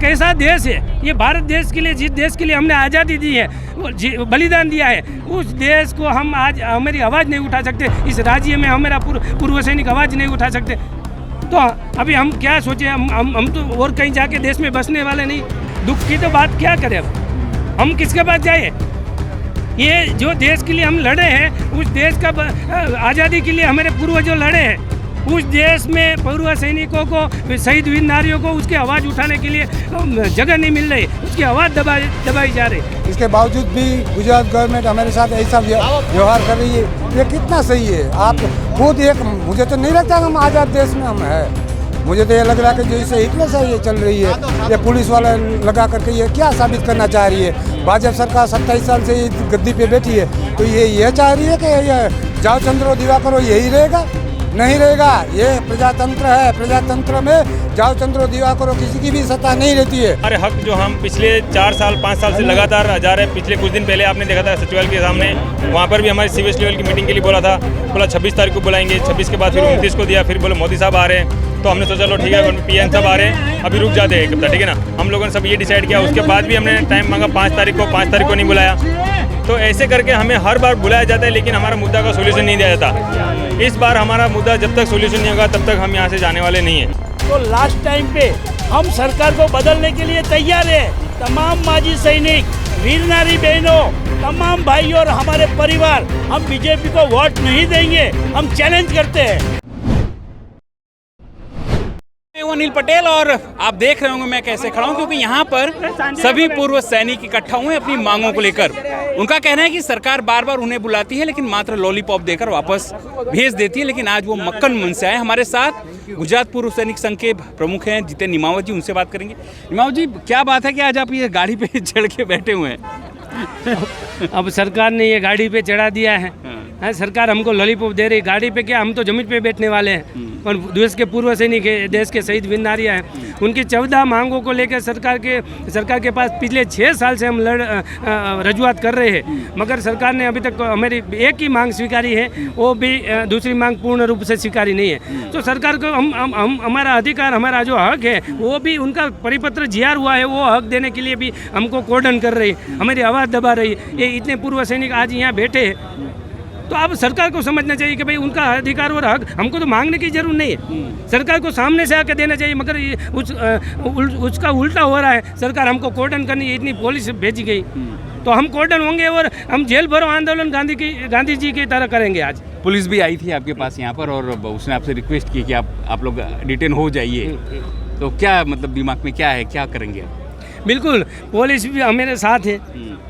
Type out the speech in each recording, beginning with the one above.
कैसा देश है ये भारत देश के लिए, जिस देश के लिए हमने आज़ादी दी है, बलिदान दिया है, उस देश को हम आज हमारी आवाज़ नहीं उठा सकते। इस राज्य में हमारा पूर्व सैनिक आवाज़ नहीं उठा सकते। तो अभी हम क्या सोचें, हम तो और कहीं जाके देश में बसने वाले नहीं। दुख की तो बात क्या करें, अब हम किसके पास जाए? ये जो देश के लिए हम लड़े हैं, उस देश का आज़ादी के लिए हमारे पूर्वजों लड़े हैं, उस देश में पूर्व सैनिकों को, शहीद वीर नारियों को उसकी आवाज़ उठाने के लिए जगह नहीं मिल रही, उसकी आवाज़ दबाई जा रही। इसके बावजूद भी गुजरात गवर्नमेंट हमारे साथ ऐसा व्यवहार कर रही है, ये कितना सही है? आप खुद एक, मुझे तो नहीं लगता हम आज़ाद देश में हम है। मुझे तो ये लग रहा है कि जो इसे हिटलर से ये चल रही है, ये पुलिस वाले लगा करके ये क्या साबित करना चाह रही है? भाजपा सरकार 27 साल से गद्दी पे बैठी है, तो ये चाह रही है कि ये जाओ चंद्रो दिवाकरो यही रहेगा? नहीं रहेगा। ये प्रजातंत्र है, प्रजातंत्र में जाओ चंद्रो दिवाकरो किसी की भी सत्ता नहीं रहती है। हमारे हक जो हम पिछले 4 साल 5 साल से लगातार जा रहे हैं। पिछले कुछ दिन पहले आपने देखा था सचिवालय के सामने, वहाँ पर भी हमारे सीवेस्ट लेवल की मीटिंग के लिए बोला 26 तारीख को बुलाएंगे, 26 के बाद फिर 29 को दिया, फिर बोले मोदी साहब आ रहे हैं, तो हमने सोचा चलो ठीक है, पीएम साहब आ रहे हैं, अभी रुक जाते हैं एक हफ्ता, ठीक है ना। हम लोगों ने सब ये डिसाइड किया। उसके बाद भी हमने टाइम मांगा 5 तारीख को नहीं बुलाया। तो ऐसे करके हमें हर बार बुलाया जाता है, लेकिन हमारा मुद्दा का सोल्यूशन नहीं दिया जाता। इस बार हमारा मुद्दा जब तक सोल्यूशन नहीं होगा तब तक हम यहाँ से जाने वाले नहीं हैं। तो लास्ट टाइम पे हम सरकार को बदलने के लिए तैयार है। तमाम माजी सैनिक, वीर नारी बहनों, तमाम भाई और हमारे परिवार, हम बीजेपी को वोट नहीं देंगे, हम चैलेंज करते हैं। अनिल पटेल और आप देख रहे होंगे मैं कैसे खड़ा हूं, क्योंकि यहाँ पर सभी पूर्व सैनिक इकट्ठा हुए अपनी मांगों को लेकर। उनका कहना है कि सरकार बार बार उन्हें बुलाती है, लेकिन मात्र लॉलीपॉप देकर वापस भेज देती है। लेकिन आज वो मक्कन मन से आए। हमारे साथ गुजरात पूर्व सैनिक संघ के प्रमुख हैं जितेंद्र निमावत जी, उनसे बात करेंगे। निमावत जी, क्या बात है कि आज आप ये गाड़ी पे चढ़ के बैठे हुए हैं? अब सरकार ने ये गाड़ी पे चढ़ा दिया है। सरकार हमको लॉलीपॉप दे रही, गाड़ी पे क्या, हम तो जमीन पे बैठने वाले हैं। और देश के पूर्व सैनिक है, देश के शहीद वीर नारियां हैं, उनकी 14 मांगों को लेकर सरकार के पास पिछले 6 साल से हम रजूआत कर रहे हैं, मगर सरकार ने अभी तक हमारी एक ही मांग स्वीकारी है, वो भी दूसरी मांग पूर्ण रूप से स्वीकारी नहीं है। तो सरकार को हम हमारा अधिकार, हमारा जो हक है, वो भी उनका परिपत्र जियार हुआ है, वो हक देने के लिए भी हमको कोर्डन कर रही है, हमारी आवाज़ दबा रही है। ये इतने पूर्व सैनिक आज यहाँ बैठे हैं, तो अब सरकार को समझना चाहिए कि भाई उनका अधिकार और हक हमको तो मांगने की जरूरत नहीं है, सरकार को सामने से आकर देना चाहिए। मगर उसका उल्टा हो रहा है, सरकार हमको कोर्डन करनी है, इतनी पुलिस भेजी गई, तो हम कोर्डन होंगे और हम जेल भरो आंदोलन गांधी जी की तरह करेंगे। आज पुलिस भी आई थी आपके पास यहाँ पर और उसने आपसे रिक्वेस्ट की कि आप लोग डिटेन हो जाइए, तो क्या मतलब दिमाग में क्या है, क्या करेंगे आप? बिल्कुल, पुलिस भी हमारे साथ है,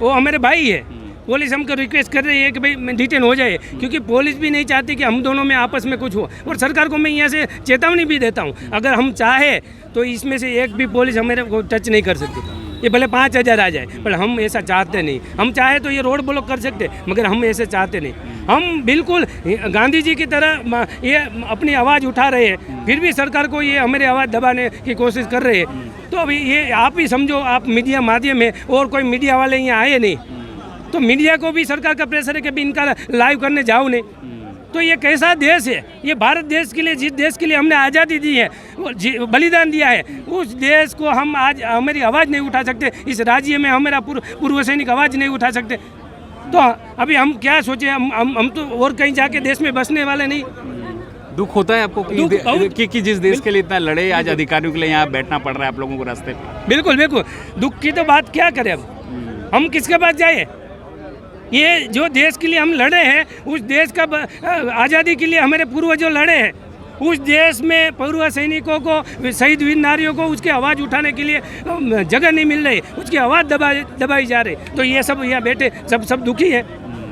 वो हमारे भाई है। पुलिस हमको रिक्वेस्ट कर रही है कि भाई डिटेन हो जाए, क्योंकि पुलिस भी नहीं चाहती कि हम दोनों में आपस में कुछ हो। और सरकार को मैं यहाँ से चेतावनी भी देता हूँ, अगर हम चाहे तो इसमें से एक भी पुलिस हमारे को टच नहीं कर सकती। ये भले 5000 आ जाए, पर हम ऐसा चाहते नहीं। हम चाहे तो ये रोड ब्लॉक कर सकते, मगर हम ऐसे चाहते नहीं। हम बिल्कुल गांधी जी की तरह ये अपनी आवाज़ उठा रहे हैं, फिर भी सरकार को ये हमारी आवाज़ दबाने की कोशिश कर रहे हैं। तो अभी ये आप ही समझो, आप मीडिया माध्यम है और कोई मीडिया वाले यहाँ आए नहीं, तो मीडिया को भी सरकार का प्रेशर है कि भी इनका लाइव करने जाओ नहीं। तो ये कैसा देश है ये भारत देश के लिए, जिस देश के लिए हमने आज़ादी दी है, बलिदान दिया है, उस देश को हम आज हमारी आवाज़ नहीं उठा सकते। इस राज्य में हमारा पूर्व सैनिक आवाज़ नहीं उठा सकते। तो अभी हम क्या सोचें, हम तो और कहीं जाके देश में बसने वाले नहीं। दुख होता है आपको कि जिस देश के लिए इतना लड़े, आज अधिकारियों के लिए यहाँ बैठना पड़ रहा है आप लोगों को रास्ते पे? बिल्कुल बिल्कुल, दुख की तो बात क्या करें, अब हम किसके पास जाए? ये जो देश के लिए हम लड़े हैं, उस देश का आज़ादी के लिए हमारे पूर्वजों लड़े हैं, उस देश में पूर्व सैनिकों को, शहीद वीर नारियों को उसकी आवाज़ उठाने के लिए जगह नहीं मिल रही, उसकी आवाज़ दबाई जा रही। तो ये सब यहाँ बैठे सब दुखी है,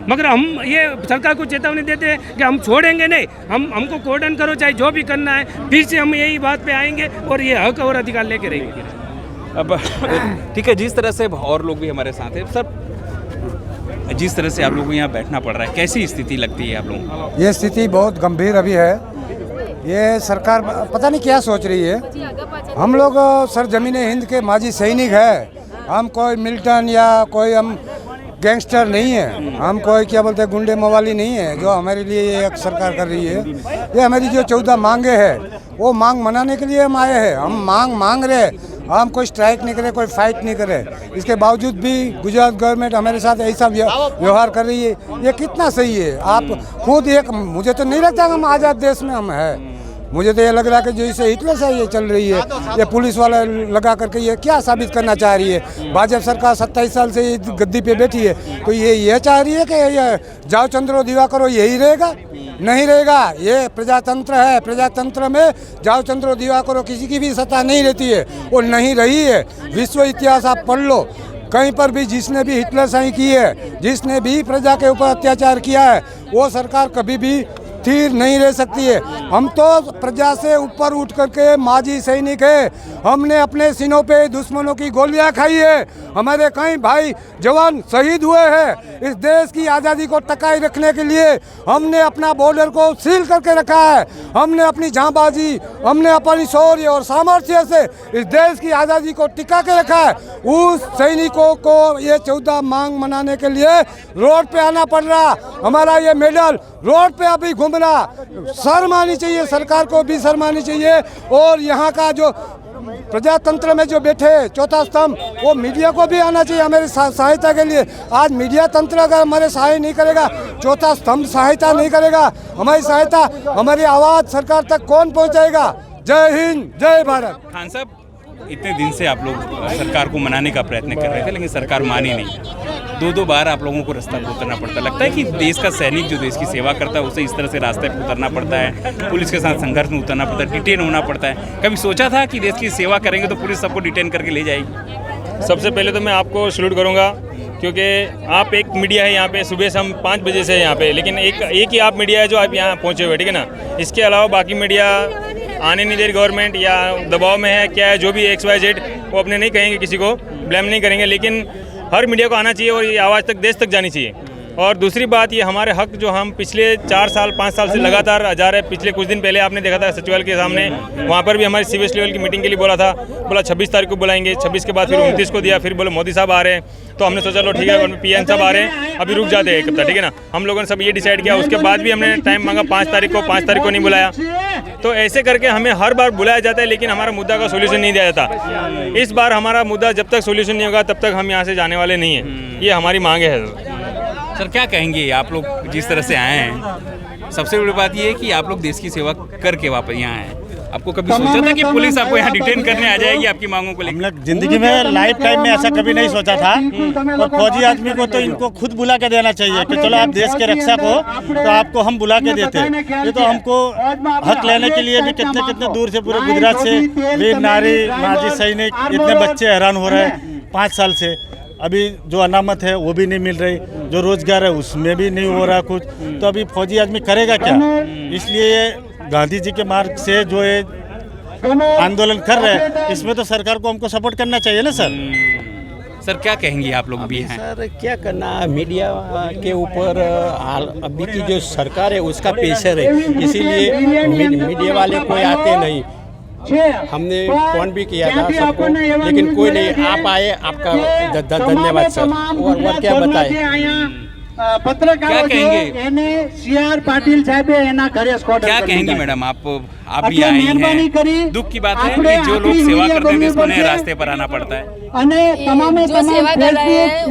मगर हम ये सरकार को चेतावनी देते हैं कि हम छोड़ेंगे नहीं। हमको कोर्डन करो, चाहे जो भी करना है, फिर से हम यही बात पे आएंगे और ये हक और अधिकार लेके रहेंगे। अब ठीक है, जिस तरह से और लोग भी हमारे साथ हैं सर, जिस तरह से आप लोगों को यहाँ बैठना पड़ रहा है, कैसी स्थिति लगती है आप लोगों को? ये स्थिति बहुत गंभीर अभी है। ये सरकार पता नहीं क्या सोच रही है। हम लोग सरजमीन हिंद के माजी सैनिक है, हम कोई मिलिटेंट या कोई हम गैंगस्टर नहीं है, हम कोई क्या बोलते हैं गुंडे मवाली नहीं है जो हमारे लिए ये एक सरकार कर रही है। ये हमारी जो 14 मांगे हैं वो मांग मनाने के लिए हम आए हैं। हम मांग रहे, हम कोई स्ट्राइक नहीं करे, कोई फाइट नहीं करे, इसके बावजूद भी गुजरात गवर्नमेंट हमारे साथ ऐसा व्यवहार कर रही है। ये कितना सही है? आप खुद एक, मुझे तो नहीं लगता कि हम आज़ाद देश में हम है। मुझे तो ये लग रहा है कि जो इसे हिटलर से ये चल रही है, ये पुलिस वाला लगा करके ये क्या साबित करना चाह रही है? भाजपा सरकार 27 साल से गद्दी पे बैठी है, तो ये चाह रही है कि ये जाओ चंद्रो दिवा करो, यही रहेगा? नहीं रहेगा। ये प्रजातंत्र है, प्रजातंत्र में जाओ चंद्रो दिवा करो किसी की भी सत्ता नहीं रहती है, वो नहीं रही है। विश्व इतिहास आप पढ़ लो, कहीं पर भी जिसने भी हिटलर शाही की है, जिसने भी प्रजा के ऊपर अत्याचार किया है, वो सरकार कभी भी स्थिर नहीं रह सकती है। हम तो प्रजा से ऊपर उठ करके माजी सैनिक है, हमने अपने सीनों पे दुश्मनों की गोलियां खाई है, हमारे कई भाई जवान शहीद हुए हैं। इस देश की आज़ादी को टकाए रखने के लिए हमने अपना बॉर्डर को सील करके रखा है, हमने अपनी जांबाजी, हमने अपनी शौर्य और सामर्थ्य से इस देश की आज़ादी को टिका के रखा है। उस सैनिकों को ये 14 मांग मनाने के लिए रोड पे आना पड़ रहा, हमारा ये मेडल रोड पे अभी घूम रहा। शर्म आनी चाहिए, सरकार को भी शर्म आनी चाहिए। और यहाँ का जो प्रजातंत्र में जो बैठे चौथा स्तंभ, वो मीडिया को भी आना चाहिए हमारी सहायता के लिए। आज मीडिया तंत्र अगर हमारे सहाय नहीं करेगा, चौथा स्तंभ सहायता नहीं करेगा, हमारी सहायता, हमारी आवाज़ सरकार तक कौन पहुँचाएगा? जय हिंद, जय भारत। खान साहब, इतने दिन से आप लोग सरकार को मनाने का प्रयत्न कर रहे थे, लेकिन सरकार मानी नहीं। दो बार आप लोगों को रास्ता पर उतरना पड़ता। लगता है कि देश का सैनिक जो देश की सेवा करता है उसे इस तरह से रास्ते पर उतरना पड़ता है, पुलिस के साथ संघर्ष में उतरना पड़ता है, डिटेन होना पड़ता है। कभी सोचा था कि देश की सेवा करेंगे तो पुलिस सबको डिटेन करके ले जाएगी? सबसे पहले तो मैं आपको सैल्यूट करूँगा, क्योंकि आप एक मीडिया है यहाँ पे। सुबह से हम 5 बजे से यहाँ पे, लेकिन एक ही आप मीडिया है जो आप यहाँ पहुँचे हुए, ठीक है ना? इसके अलावा बाकी मीडिया आने नहीं दे रही गवर्नमेंट, या दबाव में है, क्या है, जो भी XYZ, वो अपने नहीं कहेंगे, किसी को ब्लेम नहीं करेंगे, लेकिन हर मीडिया को आना चाहिए और ये आवाज़ तक, देश तक जानी चाहिए। और दूसरी बात, ये हमारे हक जो हम पिछले 4 साल 5 साल से लगातार जा रहे हैं। पिछले कुछ दिन पहले आपने देखा था सचिवालय के सामने, वहाँ पर भी हमारी सीवेस्ट लेवल की मीटिंग के लिए बोला था, बोला 26 तारीख को बुलाएंगे, 26 के बाद फिर 29 को दिया, फिर बोले मोदी साहब आ रहे हैं। तो हमने सोचा लो ठीक है, PM साहब आ रहे हैं, अभी रुक जाते हैं एक हफ्ता, ठीक है ना? हम लोगों ने सब ये डिसाइड किया। उसके बाद भी हमने टाइम मांगा 5 तारीख को, 5 तारीख को नहीं बुलाया। तो ऐसे करके हमें हर बार बुलाया जाता है, लेकिन हमारा मुद्दा का सोल्यूशन नहीं दिया जाता। इस बार हमारा मुद्दा जब तक सोल्यूशन नहीं होगा तब तक हम यहाँ से जाने वाले नहीं हैं। ये हमारी मांग है। सर, क्या कहेंगे? आप लोग जिस तरह से आए हैं, सबसे बड़ी बात ये है कि आप लोग देश की सेवा करके वापस यहाँ आए। आपको कभी सोचा था कि पुलिस आपको यहाँ डिटेन करने आ जाएगी आपकी मांगों को लेकर? हम लोग जिंदगी में लाइफ टाइम में ऐसा कभी नहीं सोचा था। और फौजी आदमी को तो इनको खुद बुला के देना चाहिए कि चलो आप देश के रक्षक हो, तो आपको हम बुला के देते। ये तो हमको हक लेने के लिए भी कितने कितने दूर से, पूरे गुजरात से वीर नारी, माजी सैनिक, इतने बच्चे हैरान हो रहे हैं 5 साल से। अभी जो अनामत है वो भी नहीं मिल रही, जो रोजगार है उसमें भी नहीं हो रहा कुछ। तो अभी फौजी आदमी करेगा क्या? इसलिए गांधी जी के मार्ग से जो ये आंदोलन कर रहे हैं, इसमें तो सरकार को हमको सपोर्ट करना चाहिए ना सर। सर, क्या कहेंगे आप लोग भी हैं? सर, क्या करना, मीडिया के ऊपर अभी की जो सरकार है उसका प्रेशर है, इसीलिए मीडिया वाले कोई आते नहीं। हमने फोन भी किया था सबको, लेकिन कोई नहीं। आप आए, आपका धन्यवाद सर। और क्या बताएं? क्या कहेंगे? CR पाटिल साहब क्या कहेंगे मैडम? आप भी आई हैं। दुख की बात है कि जो लोग सेवा करते हैं देश को नए रास्ते पर आना पड़ता है। जो सेवा कर रहे हैं,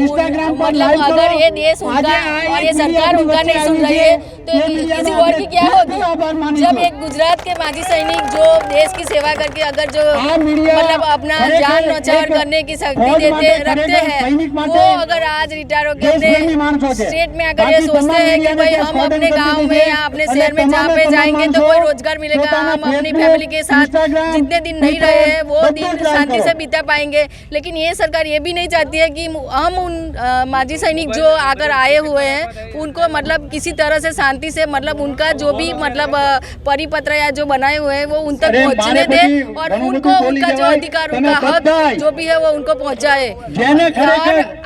मतलब अगर ये देश उनका और ये सरकार उनका नहीं सुन रही है तो किसी और की क्या होगी? जब एक गुजरात के माजी सैनिक जो देश की सेवा करके अगर जो मतलब अपना जान न्यौछावर करने की शक्ति रखते हैं, वो अगर आज रिटायर होकर अपने स्टेट में अगर ये सोचते हैं कि भाई हम अपने गाँव में या अपने शहर में जहाँ पे जाएंगे तो कोई रोजगार मिलेगा, हम अपनी फैमिली के साथ जितने दिन नहीं रहे हैं वो दिन शांति से बिता पाएंगे। लेकिन ये सरकार ये भी नहीं चाहती है कि हम उन माजी सैनिक जो आकर आए हुए हैं उनको मतलब किसी तरह से शांति से मतलब उनका जो भी मतलब परिपत्र या जो बनाए हुए हैं वो उन तक पहुँचने दे और उनको उनका जो अधिकार, उनका हक जो भी है वो उनको पहुँचाए। और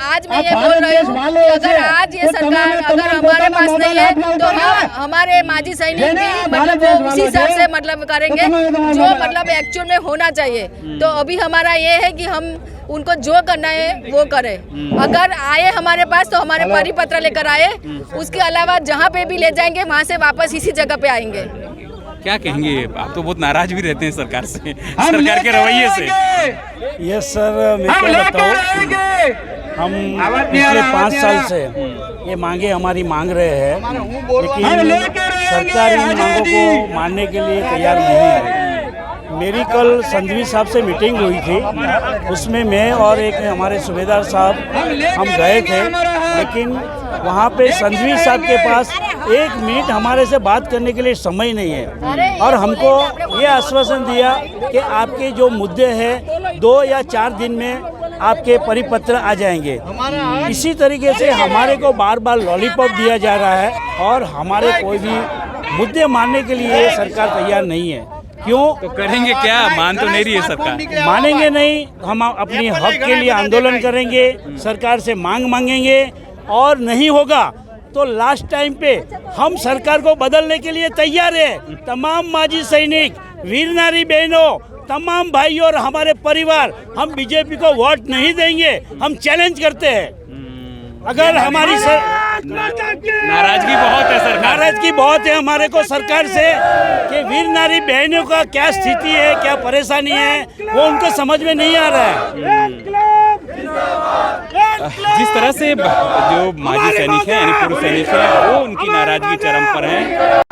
आज मैं ये बोल रही हूँ कि अगर आज ये सरकार अगर हमारे पास नहीं है तो हमारे माजी सैनिक भी मतलब वो उसी हिसाब से मतलब करेंगे जो मतलब एक्चुअल में होना चाहिए। तो अभी हमारा ये है कि हम उनको जो करना है वो करें। अगर आए हमारे पास तो हमारे परिपत्र लेकर आए, उसके अलावा जहाँ पे भी ले जाएंगे वहाँ से वापस इसी जगह पे आएंगे। क्या कहेंगे? आप तो बहुत नाराज भी रहते हैं सरकार से, सरकार के रवैये से। ये सर मैं क्या बताऊँ, हम पिछले 5 साल से ये मांगे हमारी मांग रहे हैं, लेकिन सरकार इन मांगों को मानने के लिए तैयार नहीं है। मेरी कल संधवी साहब से मीटिंग हुई थी, उसमें मैं और एक हमारे सूबेदार साहब हम गए थे, लेकिन वहाँ पे संधवी साहब के पास 1 मिनट हमारे से बात करने के लिए समय नहीं है, और हमको ये आश्वासन दिया कि आपके जो मुद्दे हैं 2 या 4 दिन में आपके परिपत्र आ जाएंगे। इसी तरीके से हमारे को बार बार लॉलीपॉप दिया जा रहा है, और हमारे कोई भी मुद्दे मानने के लिए सरकार तैयार नहीं है। क्यों? तो करेंगे क्या? मान तो नहीं रही है सरकार। मानेंगे नहीं, हम अपनी हक के लिए आंदोलन करेंगे, सरकार से मांग मांगेंगे, और नहीं होगा तो लास्ट टाइम पे हम सरकार को बदलने के लिए तैयार हैं। तमाम माजी सैनिक, वीर नारी बहनों, तमाम भाई और हमारे परिवार, हम बीजेपी को वोट नहीं देंगे। हम चैलेंज करते हैं, अगर हमारी नाराजगी बहुत है सरकार, नाराजगी बहुत है हमारे को सरकार से कि वीर नारी बहनों का क्या स्थिति है, क्या परेशानी है, वो उनको समझ में नहीं आ रहा है। जिस तरह से जो माजी सैनिक हैं यानी पूर्व सैनिक हैं, वो उनकी नाराजगी चरम पर है।